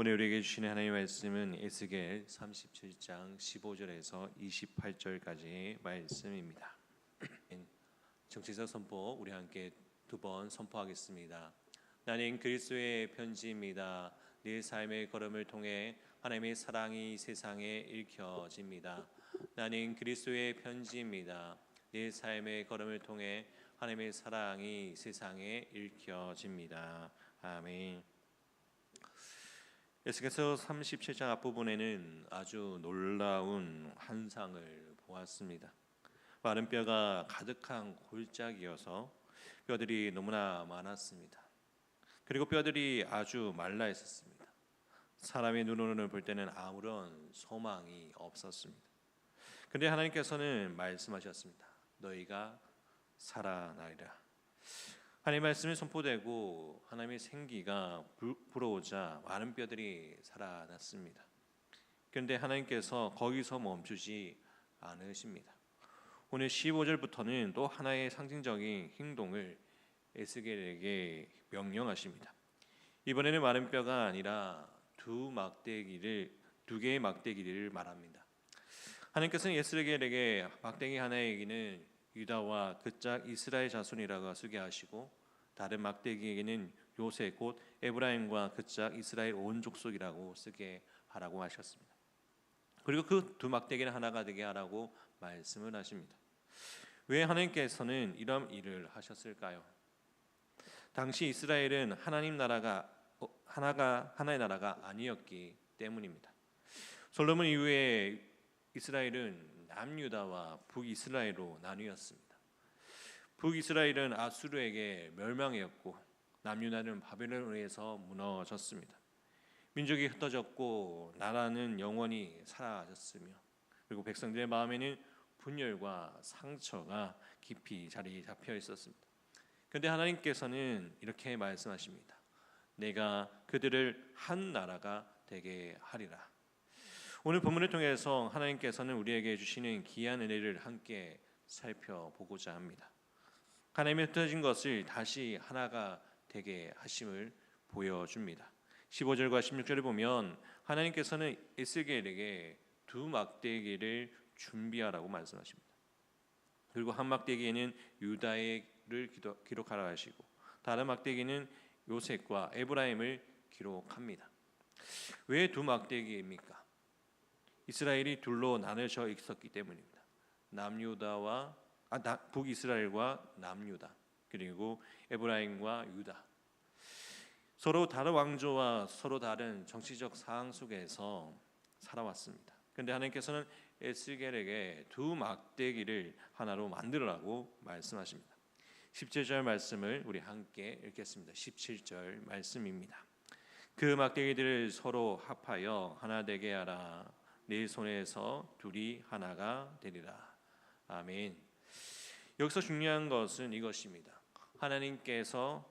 오늘 우리에게 주시는 하나님의 말씀은 에스겔 37장 15절에서 28절까지의 말씀입니다. 정치적 선포 우리 함께 두 번 선포하겠습니다. 나는 그리스도의 편지입니다. 내 삶의 걸음을 통해 하나님의 사랑이 세상에 읽혀집니다. 나는 그리스도의 편지입니다. 내 삶의 걸음을 통해 하나님의 사랑이 세상에 읽혀집니다. 아멘. 에스겔서 37장 앞부분에는 아주 놀라운 환상을 보았습니다. 마른 뼈가 가득한 골짜기여서 뼈들이 너무나 많았습니다. 그리고 뼈들이 아주 말라 있었습니다. 사람의 눈으로 볼 때는 아무런 소망이 없었습니다. 그런데 하나님께서는 말씀하셨습니다. 너희가 살아나리라. 하나님의 말씀이 선포되고 하나님의 생기가 불어오자 많은 뼈들이 살아났습니다. 그런데 하나님께서 거기서 멈추지 않으십니다. 오늘 15절부터는 또 하나의 상징적인 행동을 에스겔에게 명령하십니다. 이번에는 마른 뼈가 아니라 두 개의 막대기를 말합니다. 하나님께서는 에스겔에게 막대기 하나에게는 유다와 그 짝 이스라엘 자손이라고 쓰게 하시고 다른 막대기에게는 요셉 곧 에브라임과 그 짝 이스라엘 온 족속이라고 쓰게 하라고 하셨습니다. 그리고 그 두 막대기는 하나가 되게 하라고 말씀을 하십니다. 왜 하나님께서는 이런 일을 하셨을까요? 당시 이스라엘은 하나님 나라가 하나의 나라가 아니었기 때문입니다. 솔로몬 이후에 이스라엘은 남유다와 북이스라엘로 나뉘었습니다. 북이스라엘은 아수르에게 멸망하였고 남유다는 바벨론에 의해서 무너졌습니다. 민족이 흩어졌고 나라는 영원히 사라졌으며 그리고 백성들의 마음에는 분열과 상처가 깊이 자리 잡혀 있었습니다. 그런데 하나님께서는 이렇게 말씀하십니다. 내가 그들을 한 나라가 되게 하리라. 오늘 본문을 통해서 하나님께서는 우리에게 주시는 귀한 은혜를 함께 살펴보고자 합니다. 하나님의 흩어진 것을 다시 하나가 되게 하심을 보여줍니다. 15절과 16절을 보면 하나님께서는 에스겔에게 두 막대기를 준비하라고 말씀하십니다. 그리고 한 막대기에는 유다를 기록하라 하시고 다른 막대기는 요셉과 에브라임을 기록합니다. 왜 두 막대기입니까? 이스라엘이 둘로 나눠져 있었기 때문입니다. 북이스라엘과 남유다 그리고 에브라임과 유다 서로 다른 왕조와 서로 다른 정치적 상황 속에서 살아왔습니다. 그런데 하나님께서는 에스겔에게 두 막대기를 하나로 만들으라고 말씀하십니다. 17절 말씀을 우리 함께 읽겠습니다. 17절 말씀입니다. 그 막대기들을 서로 합하여 하나 되게 하라. 네 손에서 둘이 하나가 되리라. 아멘. 여기서 중요한 것은 이것입니다. 하나님께서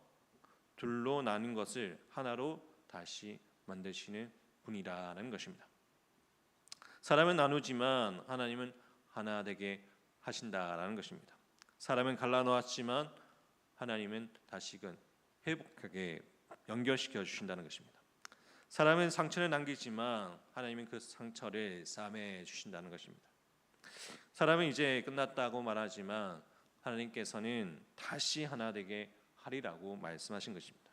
둘로 나눈 것을 하나로 다시 만드시는 분이라는 것입니다. 사람은 나누지만 하나님은 하나 되게 하신다라는 것입니다. 사람은 갈라놓았지만 하나님은 다시금 회복하게 연결시켜 주신다는 것입니다. 사람은 상처를 남기지만 하나님은 그 상처를 싸매 주신다는 것입니다. 사람은 이제 끝났다고 말하지만 하나님께서는 다시 하나 되게 하리라고 말씀하신 것입니다.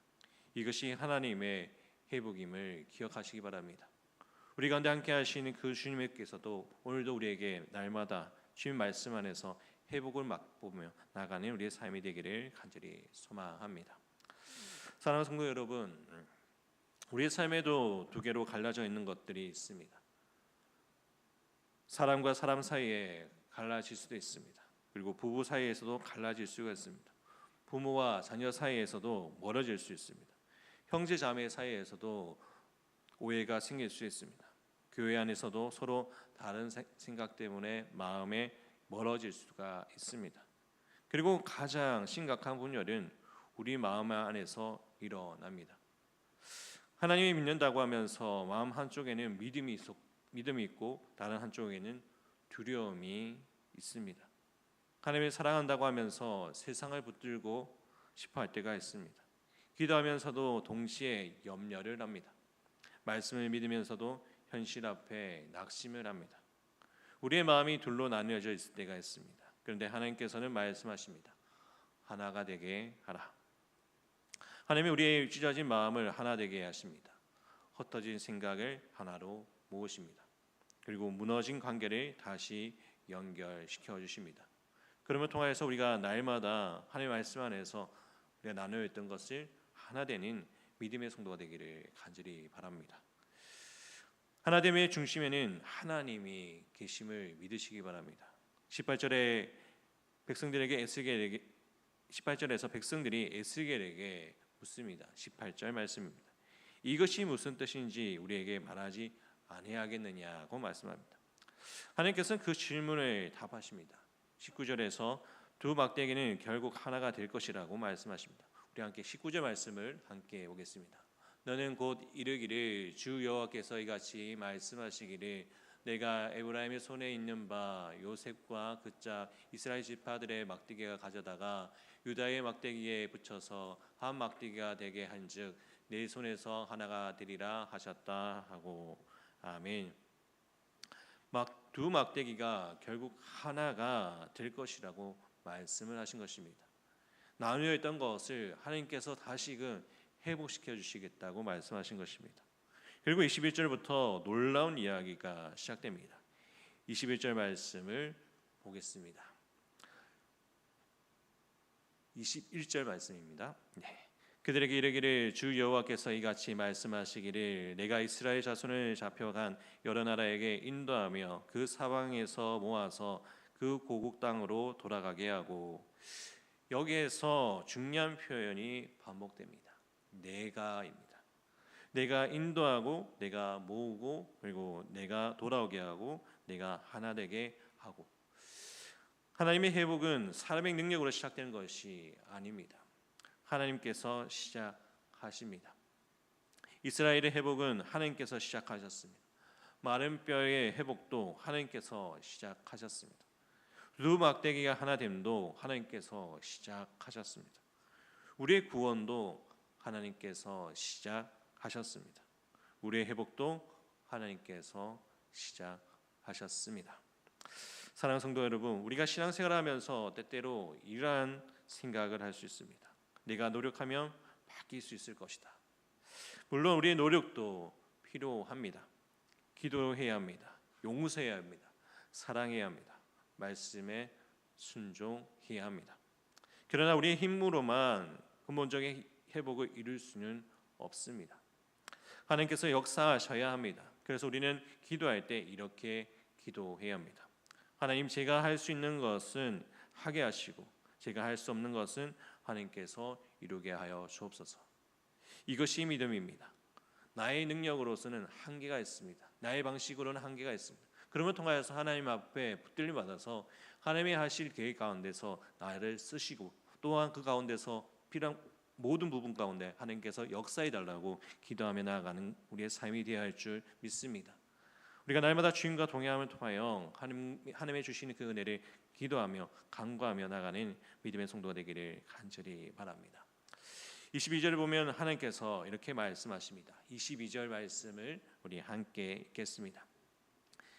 이것이 하나님의 회복임을 기억하시기 바랍니다. 우리 가운데 함께 하시는 그 주님께서도 오늘도 우리에게 날마다 주님 말씀 안에서 회복을 맛보며 나가는 우리의 삶이 되기를 간절히 소망합니다. 사랑하는 성도 여러분, 우리의 삶에도 두 개로 갈라져 있는 것들이 있습니다. 사람과 사람 사이에 갈라질 수도 있습니다. 그리고 부부 사이에서도 갈라질 수가 있습니다. 부모와 자녀 사이에서도 멀어질 수 있습니다. 형제 자매 사이에서도 오해가 생길 수 있습니다. 교회 안에서도 서로 다른 생각 때문에 마음에 멀어질 수가 있습니다. 그리고 가장 심각한 분열은 우리 마음 안에서 일어납니다. 하나님을 믿는다고 하면서 마음 한쪽에는 믿음이 있고 다른 한쪽에는 두려움이 있습니다. 하나님을 사랑한다고 하면서 세상을 붙들고 싶어 할 때가 있습니다. 기도하면서도 동시에 염려를 합니다. 말씀을 믿으면서도 현실 앞에 낙심을 합니다. 우리의 마음이 둘로 나뉘어져 있을 때가 있습니다. 그런데 하나님께서는 말씀하십니다. 하나가 되게 하라. 하나님이 우리의 찢어진 마음을 하나 되게 하십니다. 흩어진 생각을 하나로 모으십니다. 그리고 무너진 관계를 다시 연결시켜 주십니다. 그러면 통하여서 우리가 날마다 하나님의 말씀 안에서 우리가 나누어 있던 것을 하나 되는 믿음의 성도가 되기를 간절히 바랍니다. 하나됨의 중심에는 하나님이 계심을 믿으시기 바랍니다. 18절에 백성들에게 에스겔에게 18절에서 백성들이 에스겔에게 묻습니다. 18절 말씀입니다. 이것이 무슨 뜻인지 우리에게 말하지 아니하겠느냐고 말씀합니다. 하나님께서는 그 질문을 답하십니다. 19절에서 두 막대기는 결국 하나가 될 것이라고 말씀하십니다. 우리 함께 19절 말씀을 함께 보겠습니다. 너는 곧 이르기를 주 여호와께서 이같이 말씀하시기를 내가 에브라임의 손에 있는 바 요셉과 그 짝 이스라엘 지파들의 막대기가 가져다가 유다의 막대기에 붙여서 한 막대기가 되게 한즉 내 손에서 하나가 되리라 하셨다 하고 아멘. 두 막대기가 결국 하나가 될 것이라고 말씀을 하신 것입니다. 나누어 있던 것을 하나님께서 다시금 회복시켜 주시겠다고 말씀하신 것입니다. 그리고 21절부터 놀라운 이야기가 시작됩니다. 21절 말씀을 보겠습니다. 21절 말씀입니다. 그들에게 이르기를 주 여호와께서 이같이 말씀하시기를 내가 이스라엘 자손을 잡혀간 여러 나라에게 인도하며 그 사방에서 모아서 그 고국 땅으로 돌아가게 하고 여기에서 중요한 표현이 반복됩니다. 내가입니다. 내가 인도하고 내가 모으고 그리고 내가 돌아오게 하고 내가 하나 되게 하고 하나님의 회복은 사람의 능력으로 시작되는 것이 아닙니다. 하나님께서 시작하십니다. 이스라엘의 회복은 하나님께서 시작하셨습니다. 마른 뼈의 회복도 하나님께서 시작하셨습니다. 두 막대기가 하나 됨도 하나님께서 시작하셨습니다. 우리의 구원도 하나님께서 시작하셨습니다. 우리의 회복도 하나님께서 시작하셨습니다. 사랑하는 성도 여러분, 우리가 신앙생활을 하면서 때때로 이러한 생각을 할 수 있습니다. 내가 노력하면 바뀔 수 있을 것이다. 물론 우리의 노력도 필요합니다. 기도해야 합니다. 용서해야 합니다. 사랑해야 합니다. 말씀에 순종해야 합니다. 그러나 우리의 힘으로만 근본적인 회복을 이룰 수는 없습니다. 하나님께서 역사하셔야 합니다. 그래서 우리는 기도할 때 이렇게 기도해야 합니다. 하나님, 제가 할 수 있는 것은 하게 하시고 제가 할 수 없는 것은 하나님께서 이루게 하여 주옵소서. 이것이 믿음입니다. 나의 능력으로서는 한계가 있습니다. 나의 방식으로는 한계가 있습니다. 그러면 통하여서 하나님 앞에 붙들림 받아서 하나님이 하실 계획 가운데서 나를 쓰시고 또한 그 가운데서 필요한 모든 부분 가운데 하나님께서 역사해 달라고 기도하며 나아가는 우리의 삶이 되어야 할 줄 믿습니다. 우리가 날마다 주님과 동행함을 통하여 하나님의 주시는 그 은혜를 기도하며 간구하며 나가는 믿음의 성도가 되기를 간절히 바랍니다. 22절을 보면 하나님께서 이렇게 말씀하십니다. 22절 말씀을 우리 함께 읽겠습니다.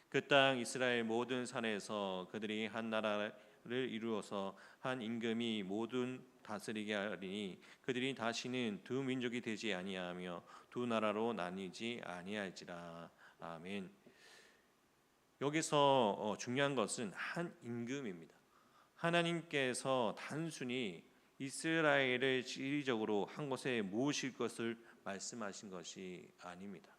그 땅 이스라엘 모든 산에서 그들이 한 나라를 이루어서 한 임금이 모든 다스리게 하리니 그들이 다시는 두 민족이 되지 아니하며 두 나라로 나뉘지 아니할지라. 아멘. 여기서 중요한 것은 한 임금입니다. 하나님께서 단순히 이스라엘을 지리적으로 한 곳에 모으실 것을 말씀하신 것이 아닙니다.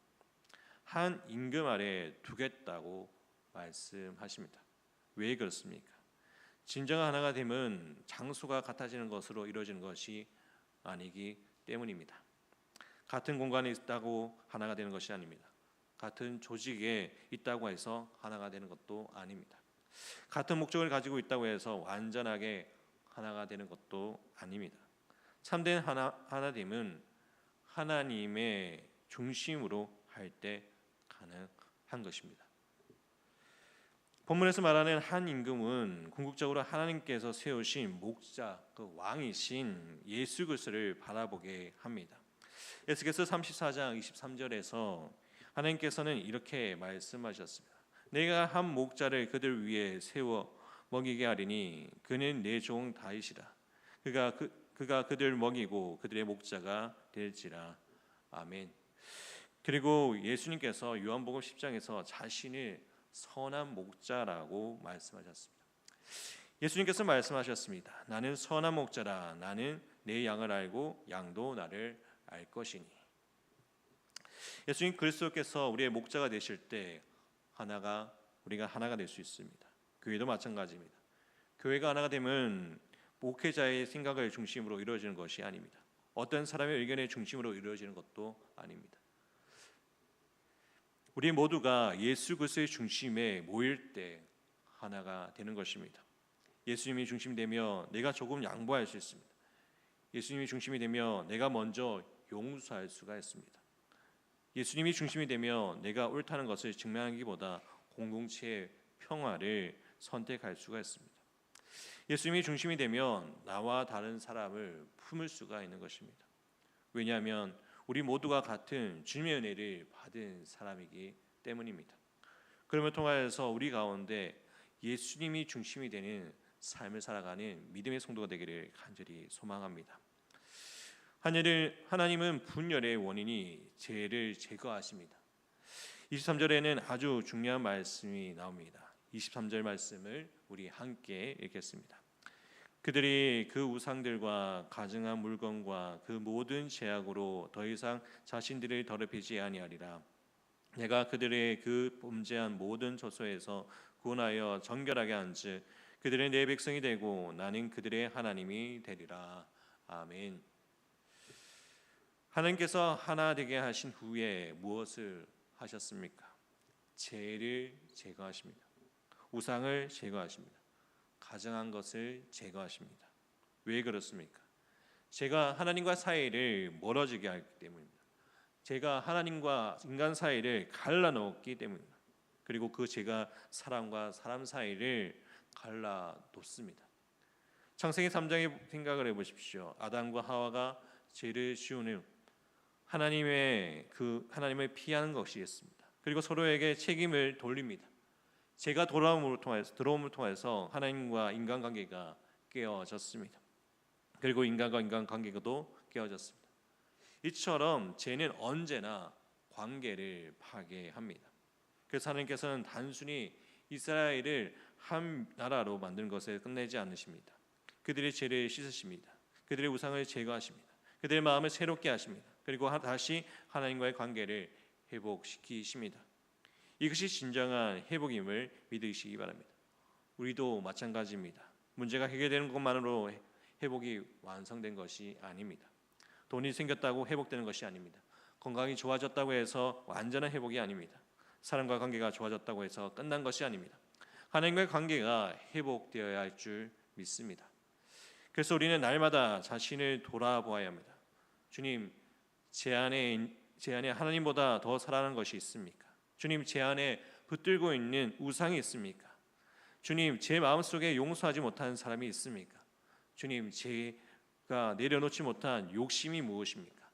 한 임금 아래 두겠다고 말씀하십니다. 왜 그렇습니까? 진정한 하나가 됨은 장소가 같아지는 것으로 이루어지는 것이 아니기 때문입니다. 같은 공간에 있다고 하나가 되는 것이 아닙니다. 같은 조직에 있다고 해서 하나가 되는 것도 아닙니다. 같은 목적을 가지고 있다고 해서 완전하게 하나가 되는 것도 아닙니다. 참된 하나됨은 하나님의 중심으로 할 때 가능한 것입니다. 본문에서 말하는 한 임금은 궁극적으로 하나님께서 세우신 목자, 그 왕이신 예수 그리스도를 바라보게 합니다. 에스겔서 34장 23절에서 하나님께서는 이렇게 말씀하셨습니다. 내가 한 목자를 그들 위에 세워 먹이게 하리니 그는 내 종 다윗이라. 그가 그들 먹이고 그들의 목자가 될지라. 아멘. 그리고 예수님께서 요한복음 10장에서 자신을 선한 목자라고 말씀하셨습니다. 예수님께서 말씀하셨습니다. 나는 선한 목자라. 나는 내 양을 알고 양도 나를 알 것이니. 예수님 그리스도께서 우리의 목자가 되실 때 우리가 하나가 될 수 있습니다. 교회도 마찬가지입니다. 교회가 하나가 되면 목회자의 생각을 중심으로 이루어지는 것이 아닙니다. 어떤 사람의 의견의 중심으로 이루어지는 것도 아닙니다. 우리 모두가 예수 그리스도의 중심에 모일 때 하나가 되는 것입니다. 예수님이 중심이 되며 내가 조금 양보할 수 있습니다. 예수님이 중심이 되며 내가 먼저 용서할 수가 있습니다. 예수님이 중심이 되며 내가 옳다는 것을 증명하기보다 공동체의 평화를 선택할 수가 있습니다. 예수님이 중심이 되면 나와 다른 사람을 품을 수가 있는 것입니다. 왜냐하면 우리 모두가 같은 주님의 은혜를 받은 사람이기 때문입니다. 그럼을 통하여서 우리 가운데 예수님이 중심이 되는 삶을 살아가는 믿음의 성도가 되기를 간절히 소망합니다. 하나님은 분열의 원인이 죄를 제거하십니다. 23절에는 아주 중요한 말씀이 나옵니다. 23절 말씀을 우리 함께 읽겠습니다. 그들이 그 우상들과 가증한 물건과 그 모든 제약으로 더 이상 자신들을 더럽히지 아니하리라. 내가 그들의 그 범죄한 모든 저소에서 구원하여 정결하게 한즉 그들의 내 백성이 되고 나는 그들의 하나님이 되리라. 아멘. 하나님께서 하나 되게 하신 후에 무엇을 하셨습니까? 죄를 제거하십니다. 우상을 제거하십니다. 가증한 것을 제거하십니다. 왜 그렇습니까? 죄가 하나님과 사이를 멀어지게 하기 때문입니다. 죄가 하나님과 인간 사이를 갈라놓기 때문입니다. 그리고 그 죄가 사람과 사람 사이를 갈라놓습니다. 창세기 3장에 생각을 해보십시오. 아담과 하와가 죄를 지은 후 하나님을 피하는 것이었습니다. 그리고 서로에게 책임을 돌립니다. 죄가 들어옴을 통해서 하나님과 인간관계가 깨어졌습니다. 그리고 인간과 인간관계도 깨어졌습니다. 이처럼 죄는 언제나 관계를 파괴합니다. 그래서 하나님께서는 단순히 이스라엘을 한 나라로 만드는 것에 끝내지 않으십니다. 그들의 죄를 씻으십니다. 그들의 우상을 제거하십니다. 그들의 마음을 새롭게 하십니다. 그리고 다시 하나님과의 관계를 회복시키십니다. 이것이 진정한 회복임을 믿으시기 바랍니다. 우리도 마찬가지입니다. 문제가 해결되는 것만으로 회복이 완성된 것이 아닙니다. 돈이 생겼다고 회복되는 것이 아닙니다. 건강이 좋아졌다고 해서 완전한 회복이 아닙니다. 사람과 관계가 좋아졌다고 해서 끝난 것이 아닙니다. 하나님과의 관계가 회복되어야 할 줄 믿습니다. 그래서 우리는 날마다 자신을 돌아보아야 합니다. 주님, 제 안에 하나님보다 더 사랑하는 것이 있습니까? 주님, 제 안에 붙들고 있는 우상이 있습니까? 주님, 제 마음속에 용서하지 못한 사람이 있습니까? 주님, 제가 내려놓지 못한 욕심이 무엇입니까?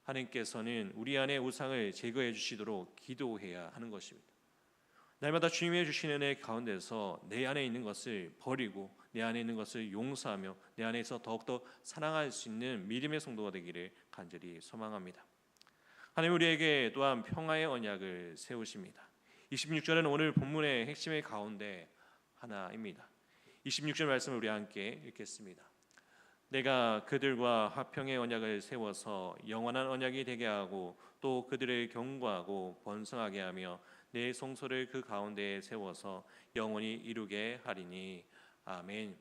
하나님께서는 우리 안에 우상을 제거해 주시도록 기도해야 하는 것입니다. 날마다 주님이 주시는 은혜 가운데서 내 안에 있는 것을 버리고 내 안에 있는 것을 용서하며 내 안에서 더욱더 사랑할 수 있는 믿음의 성도가 되기를 간절히 소망합니다. 하나님 우리에게 또한 평화의 언약을 세우십니다. 26절은 오늘 본문의 핵심의 가운데 하나입니다. 26절 말씀을 우리 함께 읽겠습니다. 내가 그들과 화평의 언약을 세워서 영원한 언약이 되게 하고 또 그들을 경고하고 번성하게 하며 내 성소를 그 가운데에 세워서 영원히 이루게 하리니. 아멘.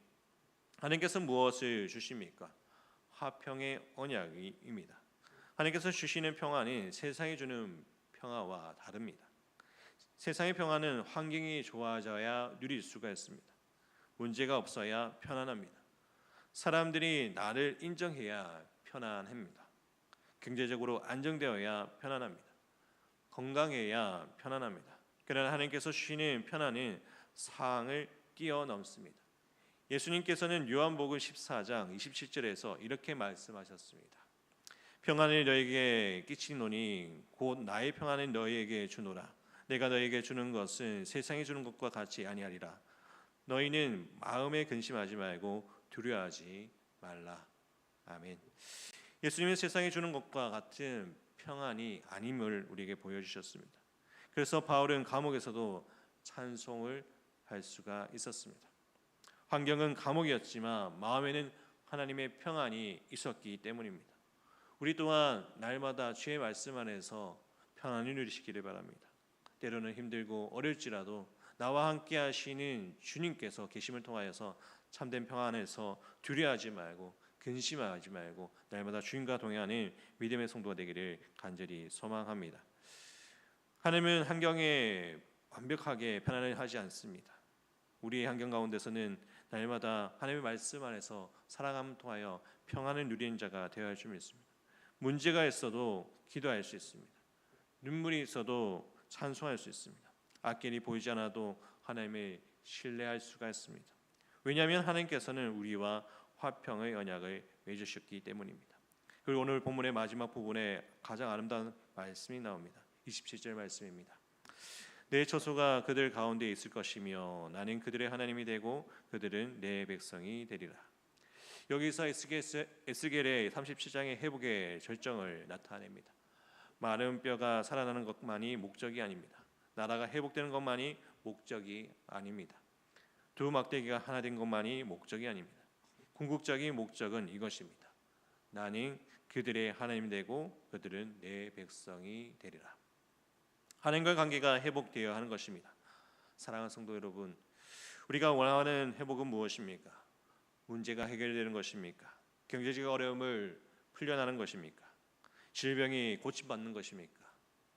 하나님께서 무엇을 주십니까? 화평의 언약입니다. 하나님께서 주시는 평화는 세상이 주는 평화와 다릅니다. 세상의 평화는 환경이 좋아져야 누릴 수가 있습니다. 문제가 없어야 편안합니다. 사람들이 나를 인정해야 편안합니다. 경제적으로 안정되어야 편안합니다. 건강해야 편안합니다. 그러나 하나님께서 주시는 편안은 상을 뛰어넘습니다. 예수님께서는 요한복음 14장 27절에서 이렇게 말씀하셨습니다. 평안을 너에게 끼치노니 곧 나의 평안을 너희에게 주노라. 내가 너에게 주는 것은 세상이 주는 것과 같이 아니하리라. 너희는 마음에 근심하지 말고 두려워하지 말라. 아멘. 예수님은 세상이 주는 것과 같은 평안이 아님을 우리에게 보여주셨습니다. 그래서 바울은 감옥에서도 찬송을 할 수가 있었습니다. 환경은 감옥이었지만 마음에는 하나님의 평안이 있었기 때문입니다. 우리 또한 날마다 주의 말씀 안에서 평안을 누리시기를 바랍니다. 때로는 힘들고 어려울지라도 나와 함께 하시는 주님께서 계심을 통하여서 참된 평안에서 두려워하지 말고 근심하지 말고 날마다 주님과 동행하는 믿음의 성도가 되기를 간절히 소망합니다. 하나님은 환경에 완벽하게 편안을 하지 않습니다. 우리의 환경 가운데서는 날마다 하나님의 말씀 안에서 살아감을 통하여 평안을 누리는 자가 되어야 할 줄 믿습니다. 문제가 있어도 기도할 수 있습니다. 눈물이 있어도 찬송할 수 있습니다. 앞길이 보이지 않아도 하나님을 신뢰할 수가 있습니다. 왜냐하면 하나님께서는 우리와 화평의 언약을 맺으셨기 때문입니다. 그리고 오늘 본문의 마지막 부분에 가장 아름다운 말씀이 나옵니다. 27절 말씀입니다. 내 처소가 그들 가운데 있을 것이며 나는 그들의 하나님이 되고 그들은 내 백성이 되리라. 여기서 에스겔의 37장의 회복의 절정을 나타냅니다. 마른 뼈가 살아나는 것만이 목적이 아닙니다. 나라가 회복되는 것만이 목적이 아닙니다. 두 막대기가 하나 된 것만이 목적이 아닙니다. 궁극적인 목적은 이것입니다. 나는 그들의 하나님이 되고 그들은 내 백성이 되리라. 하나님과의 관계가 회복되어야 하는 것입니다. 사랑하는 성도 여러분, 우리가 원하는 회복은 무엇입니까? 문제가 해결되는 것입니까? 경제적 어려움을 풀려나는 것입니까? 질병이 고침받는 것입니까?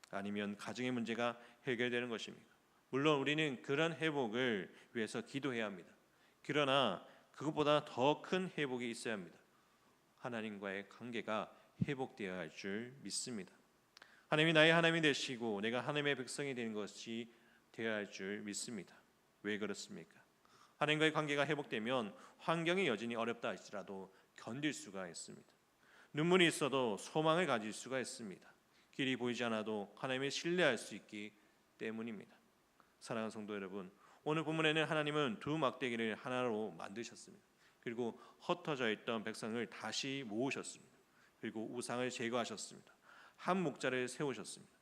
아니면 가정의 문제가 해결되는 것입니까? 물론 우리는 그런 회복을 위해서 기도해야 합니다. 그러나 그것보다 더 큰 회복이 있어야 합니다. 하나님과의 관계가 회복되어야 할 줄 믿습니다. 하나님이 나의 하나님이 되시고 내가 하나님의 백성이 되는 것이 되어야 할 줄 믿습니다. 왜 그렇습니까? 하나님과의 관계가 회복되면 환경이 여전히 어렵다 할지라도 견딜 수가 있습니다. 눈물이 있어도 소망을 가질 수가 있습니다. 길이 보이지 않아도 하나님을 신뢰할 수 있기 때문입니다. 사랑하는 성도 여러분, 오늘 본문에는 하나님은 두 막대기를 하나로 만드셨습니다. 그리고 흩어져 있던 백성을 다시 모으셨습니다. 그리고 우상을 제거하셨습니다. 한 목자를 세우셨습니다.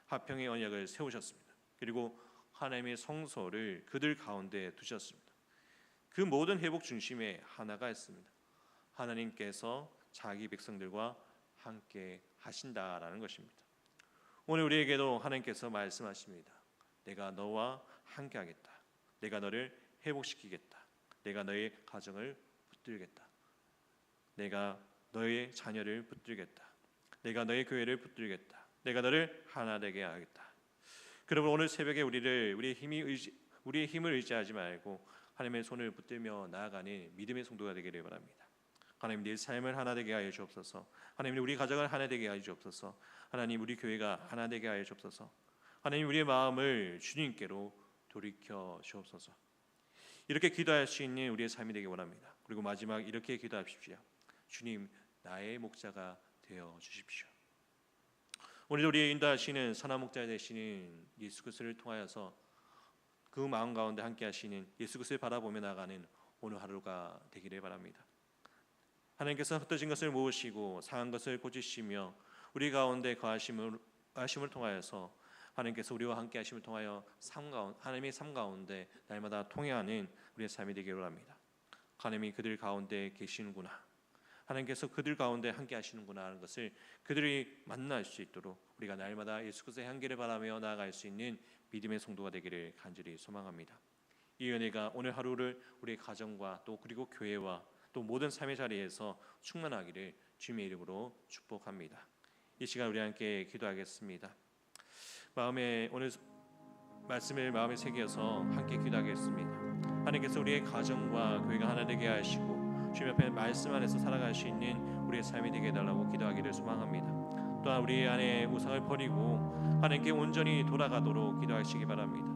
화평의 언약을 세우셨습니다. 그리고 하나님의 성소를 그들 가운데 두셨습니다. 그 모든 회복 중심에 하나가 있습니다. 하나님께서 자기 백성들과 함께 하신다라는 것입니다. 오늘 우리에게도 하나님께서 말씀하십니다. 내가 너와 함께 하겠다. 내가 너를 회복시키겠다. 내가 너의 가정을 붙들겠다. 내가 너의 자녀를 붙들겠다. 내가 너의 교회를 붙들겠다. 내가 너를 하나 되게 하겠다. 그러므로 오늘 새벽에 우리의 힘을 의지하지 말고 하나님의 손을 붙들며 나아가는 믿음의 성도가 되기를 바랍니다. 하나님 내 삶을 하나 되게 하여 주옵소서. 하나님 우리 가정을 하나 되게 하여 주옵소서. 하나님 우리 교회가 하나 되게 하여 주옵소서. 하나님 우리의 마음을 주님께로 돌이켜 주옵소서. 이렇게 기도할 수 있는 우리의 삶이 되기 원합니다. 그리고 마지막 이렇게 기도하십시오. 주님 나의 목자가 되어 주십시오. 오늘도 우리의 인도하시는 선한 목자 되시는 예수 그리스도를 통하여서 그 마음 가운데 함께 하시는 예수 그리스도를 바라보며 나가는 오늘 하루가 되기를 바랍니다. 하나님께서 흩어진 것을 모으시고 상한 것을 고치시며 우리 가운데 거하심을 통하여서 하나님께서 우리와 함께 하심을 통하여 하나님의 삶 가운데 날마다 통행하는 우리의 삶이 되기를 바랍니다. 하나님이 그들 가운데 계시는구나. 하나님께서 그들 가운데 함께 하시는구나 하는 것을 그들이 만날 수 있도록 우리가 날마다 예수 그리스도의 향기를 바라며 나아갈 수 있는 믿음의 성도가 되기를 간절히 소망합니다. 이 은혜가 오늘 하루를 우리의 가정과 또 그리고 교회와 또 모든 삶의 자리에서 충만하기를 주님의 이름으로 축복합니다. 이 시간 우리 함께 기도하겠습니다. 오늘 말씀을 마음에 새겨서 함께 기도하겠습니다. 하나님께서 우리의 가정과 교회가 하나 되게 하시고 주님 앞에 말씀 안에서 살아갈 수 있는 우리의 삶이 되게 해달라고 기도하기를 소망합니다. 또한 우리 안에 우상을 버리고 하나님께 온전히 돌아가도록 기도하시기 바랍니다.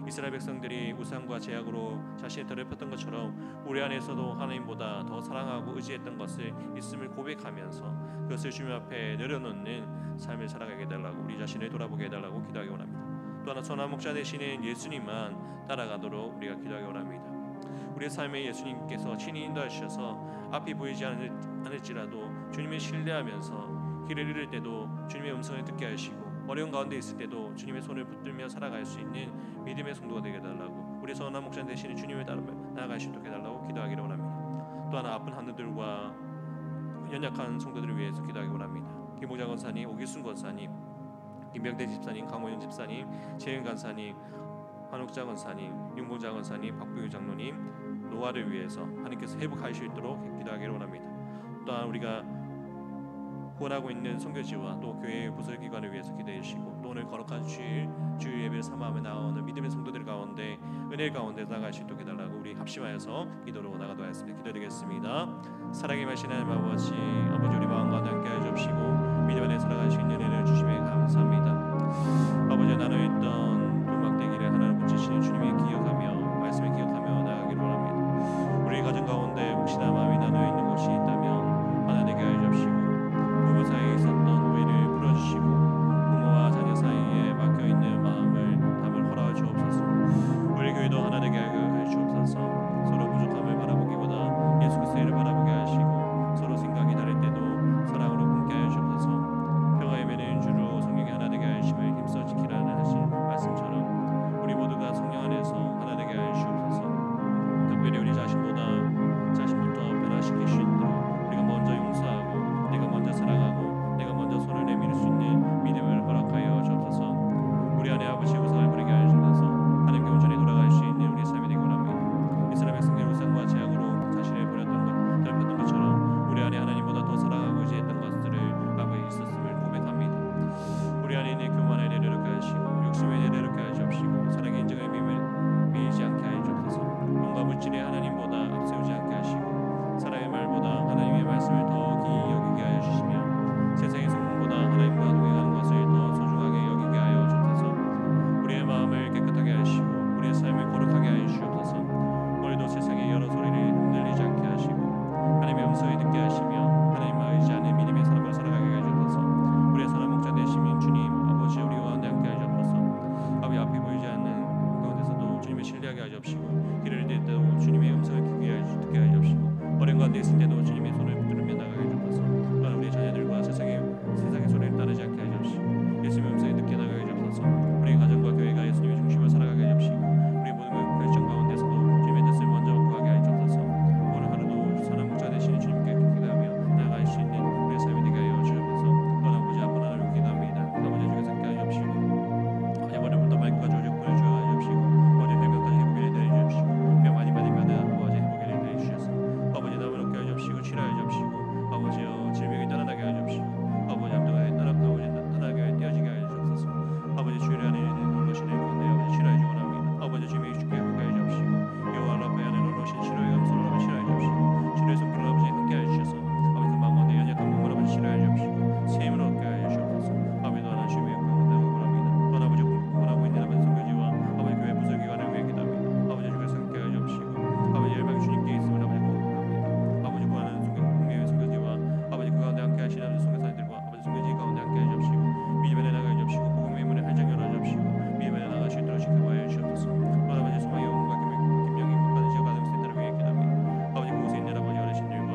이스라엘 백성들이 우상과 제약으로 자신을 더럽혔던 것처럼 우리 안에서도 하나님보다 더 사랑하고 의지했던 것을 있음을 고백하면서 그것을 주님 앞에 내려놓는 삶을 살아가게 해달라고, 우리 자신을 돌아보게 해달라고 기도하기 원합니다. 또 하나 선한 목자 되시는 예수님만 따라가도록 우리가 기도하기 원합니다. 우리의 삶에 예수님께서 친히 인도하셔서 앞이 보이지 않을지라도 주님을 신뢰하면서 길을 잃을 때도 주님의 음성을 듣게 하시고 어려운 가운데 있을 때도 주님의 손을 붙들며 살아갈 수 있는 믿음의 성도가 되게 해달라고, 우리 선한 목자 되시는 주님을 따라 나아갈 수 있도록 해달라고 기도하기를 원합니다. 또 하나 아픈 한우들과 연약한 성도들을 위해서 기도하기 원합니다. 김봉자 권사님, 오기순 권사님, 김병대 집사님, 강호연 집사님, 재은 간사님, 한옥자 권사님, 윤봉자 권사님, 박부유 장로님, 노아를 위해서 하나님께서 회복하실 수 있도록 기도하기를 원합니다. 또한 우리가 후원하고 있는 선교지와 또 교회의 부설기관을 위해서 기도해 주시고, 또 오늘 거룩한 주일 예배를 삼아하며 나오는 믿음의 성도들 가운데 은혜 가운데 나아갈 수 있도록 해달라고 우리 합심하여서 기도로 나가도록 하겠습니다. 기도드리겠습니다. 사랑의 마신 하나님 아버지, 아버지 우리 마음과 함께 해주시고 믿음 안에 살아갈 수 있는 은혜를 주시며 감사합니다. 아버지 나눠있던 도막대기를 하나로 붙이시는 주님의 기억하며 말씀을 기억하며 나아가기를 원합니다. 우리 가정 가운데 혹시나 마음이 나눠있는 곳이 있다면 하나 되게 하여 주시고, 부부 사이에 있었던 오해를 풀어주시고 부모와 자녀 사이에 막혀있는 마음을 담을 허락하여 주옵소서. 우리 교회도 하나 되게 하여 주옵소서. 서로 부족함을 바라보기보다 예수 그리스도를 바라보게 하시고 서로 생각이 다를 때도 사랑으로 함께 하여 주옵소서. 평화의 매는 주로 성령이 하나 되게 하여 주심을 힘써 지키라는 하신 말씀처럼 우리 모두가 성령 안에서 하나 되게 하여 주옵소서. 특별히 우리 자신부터 변화시킬 수 있도록 우리가 먼저 용서하고 내가 먼저 사랑하고 내가 먼저 손을 내밀 수 있는 믿음을 허락하여 주옵소서. 우리 안에 아버지 우상을 버리게 하여 주옵소서. 하나님께 온전히 돌아갈 수 있는 우리의 삶이 되기 원합니다. 이스라엘 백성들 우상과 제약으로 자신을 더럽혔던 것처럼 우리 안에 하나님보다 더 사랑하고 의지했던 것들을 아버지 있었음을 고백합니다. 우리 안에 있는 교만을 내려놓게 하시고 욕심을 내려놓게 하여 주옵시고 사랑의 인정의 믿음을 매이지 않게 하여 주옵소서. 뭔가 물질의 하나님보다 앞세우지 않게 하시고 사랑의 말보다 하나님의 말씀을 더 기이 여기게 하여 주시며 세상의 성공보다 하나님과 동행하는 것을 더 소중하게 여기게 하여 주옵소서. 우리의 마음을 깨끗하게 하시고 우리의 삶을 거룩하게 하여 주옵소서. 오늘도 세상의 여러 소리를 흔들리지 않게 하시고 하나님의 음성을 듣게 하시며 하나님만 의지하는 믿음의 사람을 살아가게 하여 주옵소서. 우리의 선한 목자 되시는 주님 아버지, 우리와 함께 하여 주옵소서. 아버지 앞이 보이지 않는 가운데서도 주님을 신뢰하게 하여 주옵시고 길을 잃을 때도 주님의 음성을 듣게 하여 주옵시고 어려운 가운데 있을 때도 주님의 손을 붙들며 나가게 하여 주옵소서. 또한 우리 자녀들과 세상의 소리를 따르지 않게 하여 주옵시고 예수님의 음성을 듣게 나가게 하여 주옵소서. 우리 가정과 교회가 예수님의 중심으로 살아가게 하여 주옵시고 우리 모든 결정 가운데서도 주님의 뜻을 먼저 구하게 하여 주옵소서. 오늘 하루도 선한 목자 되시는 주님께 기도하며 나아갈 수 있는 우리의 삶이 되게 하여 주옵소서. 또한 아버지 아픈 하나님을 기도합니다. 아버지 주께서 함께 하여 주옵시고 아버지 머리부터 발끝까지 오직 보여 주어 하여 주옵시고 아버지 혈병까지 회복을 내려 주옵시고 병 많이 받으면 아버지 회복을 내려 주셔서 아버지 남을 얻게 하여 주옵시고 치료하여 주옵시고 아버지여 질병이 떠나게 하여 주옵시고 아버지 암도가 떠나게 떼어지게 하여 주옵소서. 아버지 주일 안에 놀러시는 가운데 아버지 치료해 주고 합니다. 아버지 주님의 주께 회복하여 주옵시고 여호와 라파 안에 놀러신 치료의 감소를 아버지 치료해 주옵시고 치료의 손길을 아버지 함께 하여 주셔서 아버지 그 마음 가운데 연약한 몸을 아버지 치료해 주옵시고 새 힘을 얻게 하여 주옵소서. 아버지 또한 주님의 영광을 합니다. 또한 아버지 공헌하고 있는 아버지 선교지와 아버지 교회 부설기관을 위해 기도합니다. 아버지 주께서 함께 하여 주옵시고 아버지 열방이 주님께 있음을 아버지 고백합니다. 아버지 구하는 국내외 선교지와 아버지 그 가운데 함께 하시는 아버지 선교사님들과 아버지 선교지 가운데 함께 하여 주옵시고 믿음에 나가여 주옵시고 복음의 문을 활짝 열어 주옵시고 믿음에 나갈 수 있도록 지켜봐야 주옵소서. 또한 아버지 소망의 영혼과 김영희 못 받은 지역 아동 센터를 위해 기도합니다. 아버지 그곳에 있는 아버지 어르신들과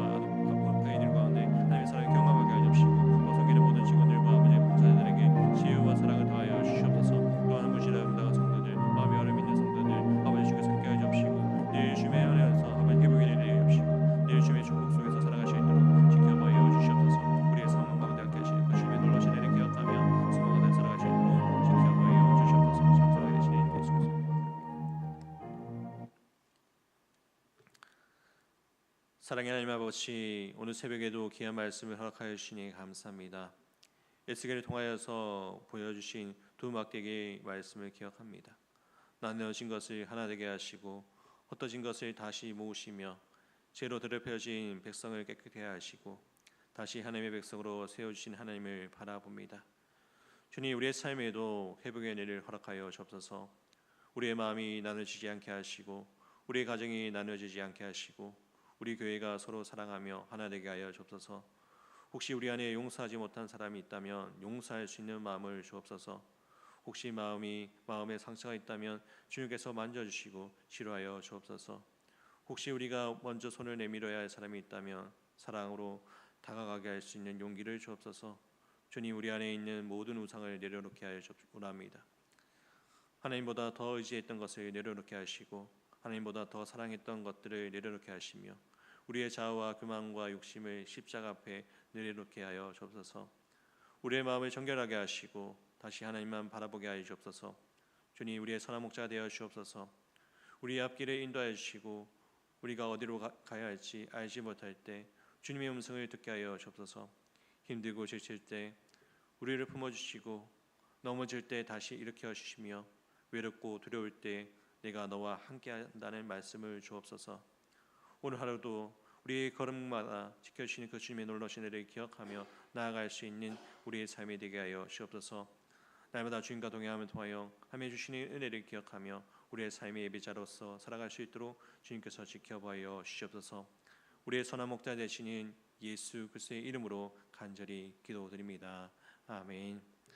아이들 가운데 하나님의 사랑을 경험하게 하여 주옵시고 또 섬기는 모든 직원들과 아버지 봉사자들에게 지혜와 사랑을 더하여 주시옵소서. 또한 무시를 당한 성도들, 마음이 얼음 있는 성도들 아버지 주께서 함께 하여 주옵시고 늘 주님의 안에서 아버지 회복의 일을 해 주옵시고 늘 주님의 축복 속에서 살아갈 수 있도록 지켜봐야 주시옵소서. 우리의 삶 가운데 함께 하시는 그 주님의 놀라신 일을 기억하며 소망하며 살아갈 수 있도록 지켜봐야 주시옵소서. 참선하게 되시는 예수 그리스도. 사랑의 하나님 아버지, 오늘 새벽에도 귀한 말씀을 허락하여 주시니 감사합니다. 에스겔을 통하여서 보여주신 두 막대기의 말씀을 기억합니다. 나누어진 것을 하나 되게 하시고 흩어진 것을 다시 모으시며 죄로 더럽혀진 백성을 깨끗게 하시고 다시 하나님의 백성으로 세워주신 하나님을 바라봅니다. 주님, 우리의 삶에도 회복의 은혜를 허락하여 주옵소서. 우리의 마음이 나눠지지 않게 하시고 우리의 가정이 나눠지지 않게 하시고 우리 교회가 서로 사랑하며 하나 되게 하여 주옵소서. 혹시 우리 안에 용서하지 못한 사람이 있다면 용서할 수 있는 마음을 주옵소서. 혹시 마음에 상처가 있다면 주님께서 만져주시고 치료하여 주옵소서. 혹시 우리가 먼저 손을 내밀어야 할 사람이 있다면 사랑으로 다가가게 할 수 있는 용기를 주옵소서. 주님, 우리 안에 있는 모든 우상을 내려놓게 하여 원합니다. 하나님보다 더 의지했던 것을 내려놓게 하시고 하나님보다 더 사랑했던 것들을 내려놓게 하시며 우리의 자아와 교만과 욕심을 십자가 앞에 내려놓게 하여 주옵소서. 우리의 마음을 정결하게 하시고 다시 하나님만 바라보게 하여 주옵소서. 주님, 우리의 선한 목자가 되어 주옵소서. 우리의 앞길을 인도하여 주시고 우리가 어디로 가야 할지 알지 못할 때 주님의 음성을 듣게 하여 주옵소서. 힘들고 지칠 때 우리를 품어주시고 넘어질 때 다시 일으켜 주시며 외롭고 두려울 때 내가 너와 함께한다는 말씀을 주옵소서. 오늘 하루도 우리의 걸음마다 지켜주시는 그 주님의 놀라신 은혜를 기억하며 나아갈 수 있는 우리의 삶이 되게 하여 주옵소서. 날마다 주님과 동행함을 통하여 함께 주시는 은혜를 기억하며 우리의 삶의 예배자로서 살아갈 수 있도록 주님께서 지켜봐여 주시옵소서. 우리의 선한 목자 되시는 예수 그리스도의 이름으로 간절히 기도드립니다. 아멘.